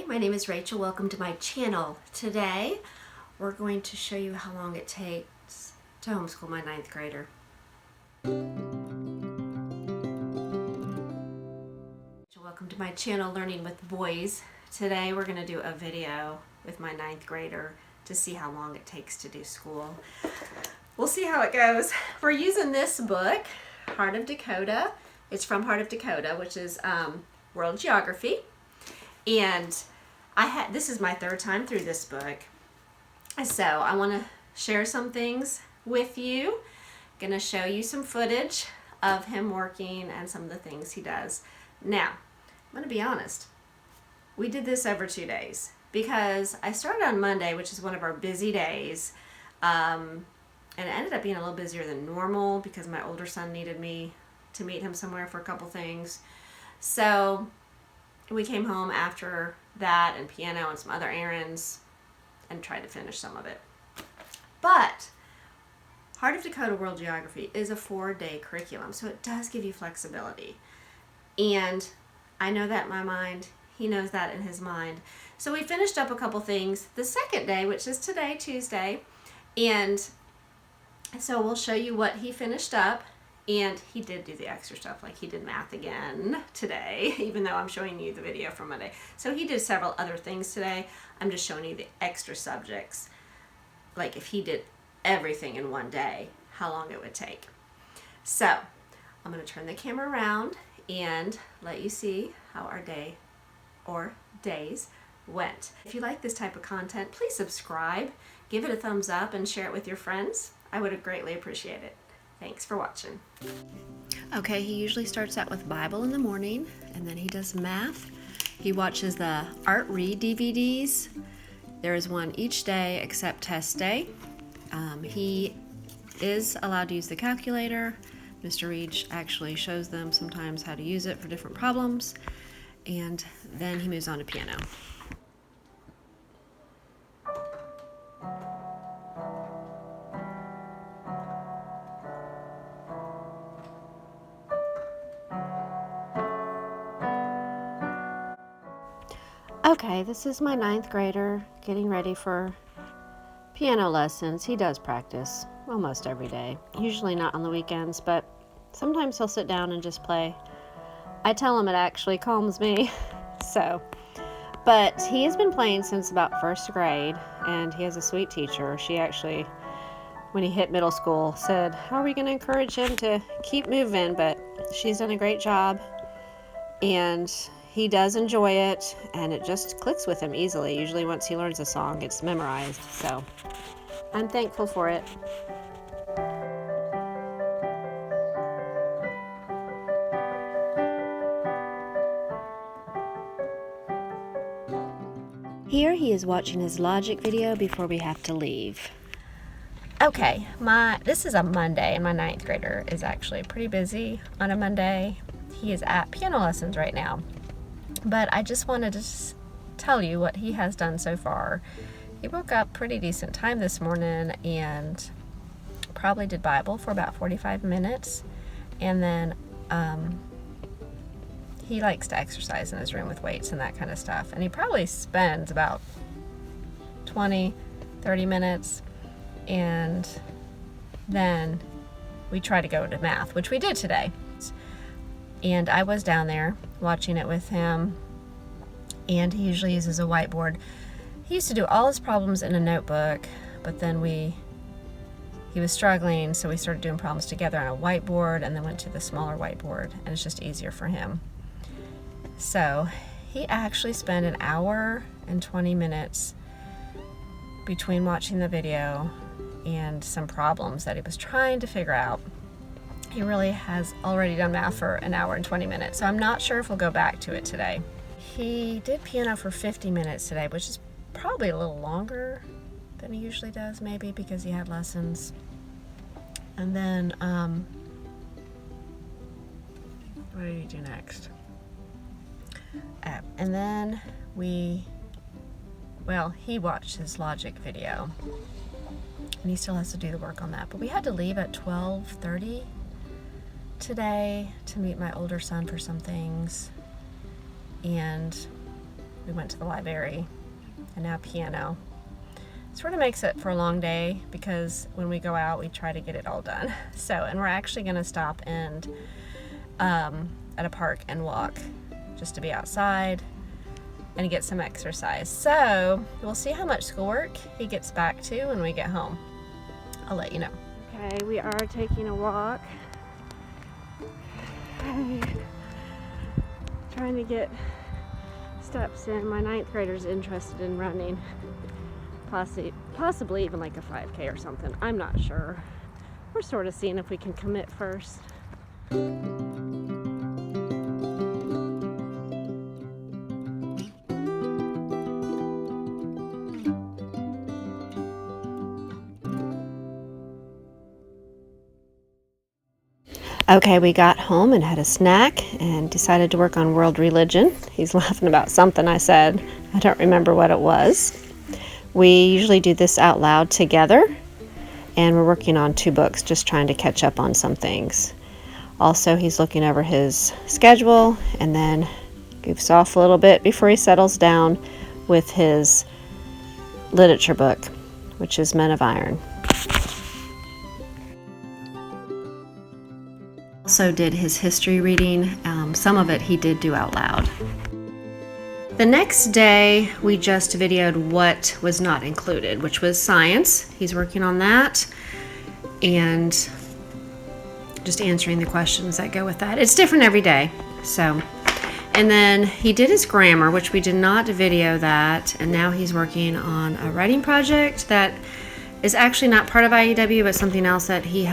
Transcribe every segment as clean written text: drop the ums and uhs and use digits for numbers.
Hi, my name is Rachel. Welcome to my channel. Today we're going to show you how long it takes to homeschool my 9th grader. Welcome to my channel, Learning with Boys. Today we're going to do a video with my 9th grader to see how long it takes to do school. We'll see how it goes. We're using this book, Heart of Dakota. It's from Heart of Dakota, which is World Geography. And this is my 3rd time through this book. So I want to share some things with you. Gonna show you some footage of him working and some of the things he does. Now, I'm gonna be honest. We did this over 2 days because I started on Monday, which is one of our busy days. And it ended up being a little busier than normal because my older son needed me to meet him somewhere for a couple things. So we came home after that and piano and some other errands and tried to finish some of it. But Heart of Dakota World Geography is a 4-day curriculum, so it does give you flexibility. And I know that in my mind, he knows that in his mind. So we finished up a couple things the 2nd day, which is today, Tuesday, and so we'll show you what he finished up. And he did do the extra stuff, like he did math again today, even though I'm showing you the video from Monday. So he did several other things today. I'm just showing you the extra subjects. Like if he did everything in one day, how long it would take. So I'm going to turn the camera around and let you see how our day or days went. If you like this type of content, please subscribe, give it a thumbs up, and share it with your friends. I would greatly appreciate it. Thanks for watching. Okay, he usually starts out with Bible in the morning, and then he does math. He watches the Art Read DVDs. There is one each day except test day. He is allowed to use the calculator. Mr. Reed actually shows them sometimes how to use it for different problems, and then he moves on to piano. Okay, this is my 9th grader getting ready for piano lessons. He does practice almost every day, usually not on the weekends, but sometimes he'll sit down and just play. I tell him it actually calms me. But he has been playing since about 1st grade, and he has a sweet teacher. She actually, when he hit middle school, said, how are we going to encourage him to keep moving? But she's done a great job, and he does enjoy it, and it just clicks with him easily. Usually once he learns a song, it's memorized, so I'm thankful for it. Here he is watching his logic video before we have to leave. Okay, this is a Monday, and my 9th grader is actually pretty busy on a Monday. He is at piano lessons right now. But I just wanted to tell you what he has done so far. He woke up pretty decent time this morning and probably did Bible for about 45 minutes. And then he likes to exercise in his room with weights and that kind of stuff. And he probably spends about 20, 30 minutes. And then we try to go to math, which we did today. And I was down there watching it with him, and he usually uses a whiteboard. He used to do all his problems in a notebook, but then he was struggling, so we started doing problems together on a whiteboard and then went to the smaller whiteboard, and it's just easier for him. So he actually spent an hour and 20 minutes between watching the video and some problems that he was trying to figure out. He really has already done math for an hour and 20 minutes, so I'm not sure if we'll go back to it today. He did piano for 50 minutes today, which is probably a little longer than he usually does, maybe because he had lessons. And then, what did he do next? And then he watched his logic video, and he still has to do the work on that. But we had to leave at 12:30 today to meet my older son for some things, and we went to the library, and now piano. Sort of makes it for a long day because when we go out we try to get it all done. So, and we're actually going to stop and at a park and walk just to be outside and get some exercise. So we'll see how much schoolwork he gets back to when we get home. I'll let you know. Okay, we are taking a walk. Trying to get steps in. My 9th grader's interested in running. Possibly even like a 5K or something. I'm not sure. We're sort of seeing if we can commit first. Okay, we got home and had a snack and decided to work on world religion. He's laughing about something I said. I don't remember what it was. We usually do this out loud together, and we're working on 2 books, just trying to catch up on some things. Also, he's looking over his schedule and then goofs off a little bit before he settles down with his literature book, which is Men of Iron. Also did his history reading. Some of it he did do out loud. The next day, we just videoed what was not included, which was science. He's working on that and just answering the questions that go with that. It's different every day. So, and then he did his grammar, which we did not video that, and now he's working on a writing project that is actually not part of IEW, but something else that he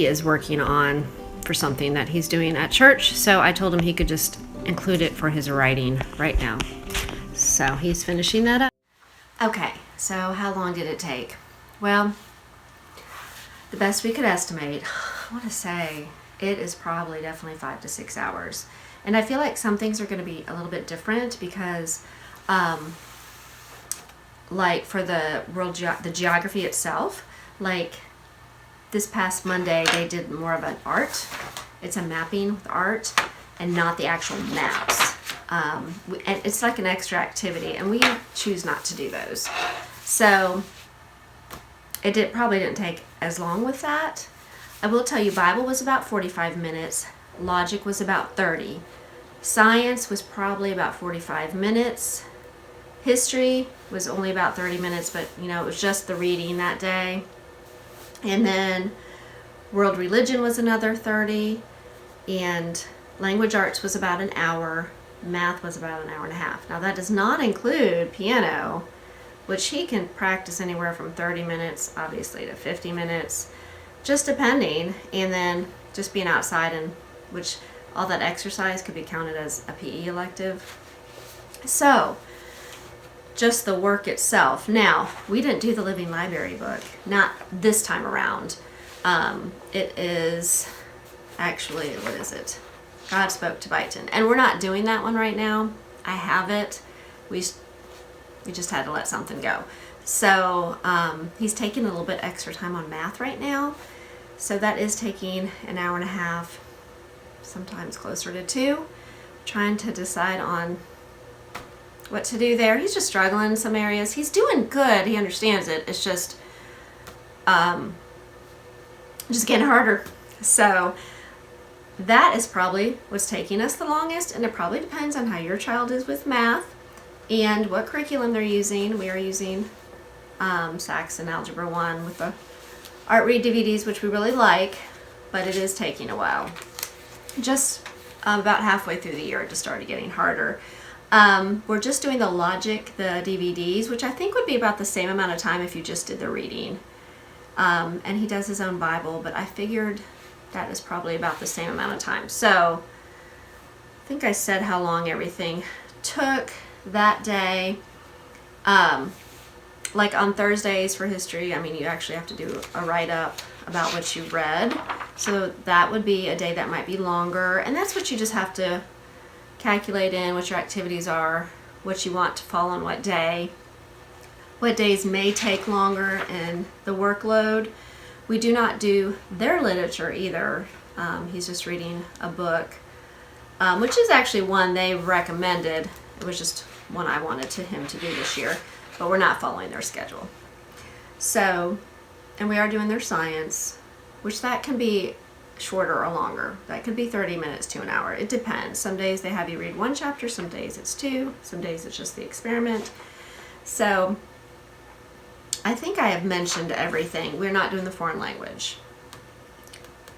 is working on for something that he's doing at church. So I told him he could just include it for his writing right now. So he's finishing that up. Okay, so how long did it take? Well, the best we could estimate, I want to say it is probably definitely 5 to 6 hours. And I feel like some things are going to be a little bit different because like for the the geography itself, like this past Monday they did more of an art. It's a mapping with art and not the actual maps. And it's like an extra activity, and we choose not to do those. So it probably didn't take as long with that. I will tell you, Bible was about 45 minutes. Logic was about 30. Science was probably about 45 minutes. History was only about 30 minutes, but you know, it was just the reading that day. And then world religion was another 30, and language arts was about an hour. Math was about an hour and a half. Now that does not include piano, which he can practice anywhere from 30 minutes, obviously, to 50 minutes, just depending. And then just being outside, and which all that exercise could be counted as a PE elective. So just the work itself. Now, we didn't do the Living Library book, not this time around. It is actually, what is it? God Spoke to Byton. And we're not doing that one right now. I have it. We just had to let something go. So he's taking a little bit extra time on math right now. So that is taking an hour and a half, sometimes closer to 2, trying to decide on what to do there. He's just struggling in some areas. He's doing good. He understands it. It's just getting harder. So that is probably what's taking us the longest, and it probably depends on how your child is with math and what curriculum they're using. We are using Saxon Algebra 1 with the Art Read DVDs, which we really like, but it is taking a while. Just about halfway through the year, it just started getting harder. We're just doing the Logic, the DVDs, which I think would be about the same amount of time if you just did the reading. And he does his own Bible, but I figured that is probably about the same amount of time. So I think I said how long everything took that day. Like on Thursdays for history, I mean, you actually have to do a write-up about what you read. So that would be a day that might be longer. And that's what you just have to calculate in, what your activities are, what you want to fall on what day. What days may take longer in the workload. We do not do their literature either. He's just reading a book which is actually one they recommended. It was just one I wanted him to do this year, but we're not following their schedule. So, and we are doing their science, which that can be shorter or longer. That could be 30 minutes to an hour. It depends. Some days they have you read 1 chapter, some days it's 2, some days it's just the experiment. So I think I have mentioned everything. We're not doing the foreign language.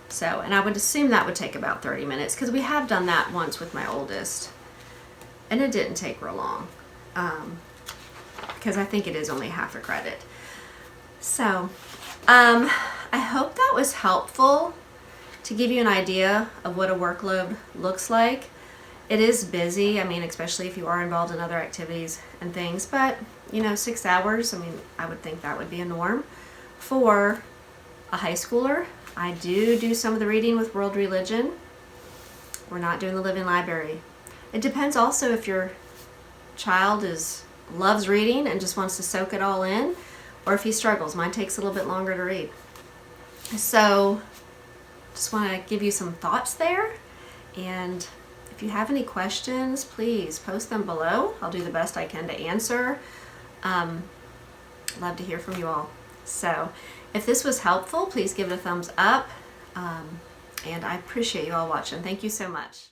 So, and I would assume that would take about 30 minutes because we have done that once with my oldest and it didn't take real long because I think it is only half a credit. So I hope that was helpful to give you an idea of what a workload looks like. It is busy, I mean, especially if you are involved in other activities and things, but you know, 6 hours, I mean, I would think that would be a norm for a high schooler. I do some of the reading with world religion. We're not doing the living library. It depends also if your child loves reading and just wants to soak it all in, or if he struggles. Mine takes a little bit longer to read. So just want to give you some thoughts there, and if you have any questions, please post them below. I'll do the best I can to answer. Love to hear from you all. So if this was helpful, please give it a thumbs up, and I appreciate you all watching. Thank you so much.